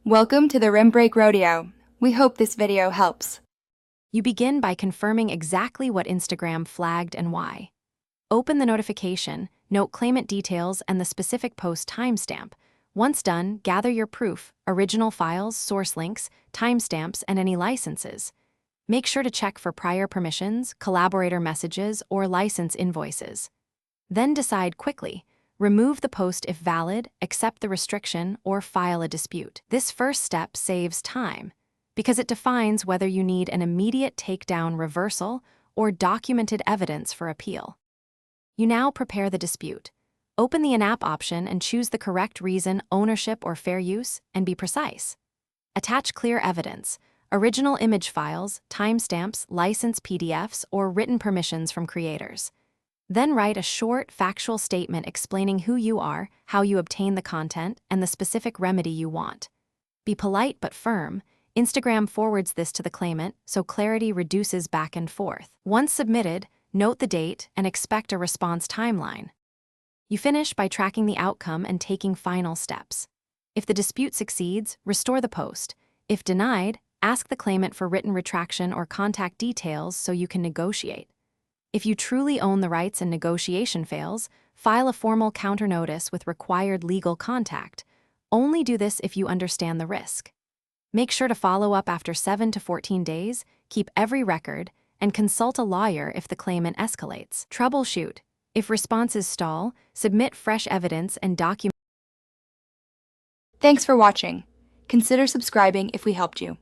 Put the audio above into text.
Welcome to the Rim Break Rodeo. We hope this video helps. You begin by confirming exactly what Instagram flagged and why. Open the notification, note claimant details and the specific post timestamp. Once done, gather your proof, original files, source links, timestamps, and any licenses. Make sure to check for prior permissions, collaborator messages, or license invoices. Then decide quickly. Remove the post if valid, accept the restriction, or file a dispute. This first step saves time because it defines whether you need an immediate takedown reversal or documented evidence for appeal. You now prepare the dispute. Open the in-app option and choose the correct reason, ownership, or fair use, and be precise. Attach clear evidence, original image files, timestamps, license PDFs, or written permissions from creators. Then write a short, factual statement explaining who you are, how you obtain the content, and the specific remedy you want. Be polite but firm. Instagram forwards this to the claimant, so clarity reduces back and forth. Once submitted, note the date and expect a response timeline. You finish by tracking the outcome and taking final steps. If the dispute succeeds, restore the post. If denied, ask the claimant for written retraction or contact details so you can negotiate. If you truly own the rights and negotiation fails, file a formal counter notice with required legal contact. Only do this if you understand the risk. Make sure to follow up after 7 to 14 days, keep every record, and consult a lawyer if the claimant escalates. Troubleshoot. If responses stall, submit fresh evidence and document. Thanks for watching. Consider subscribing if we helped you.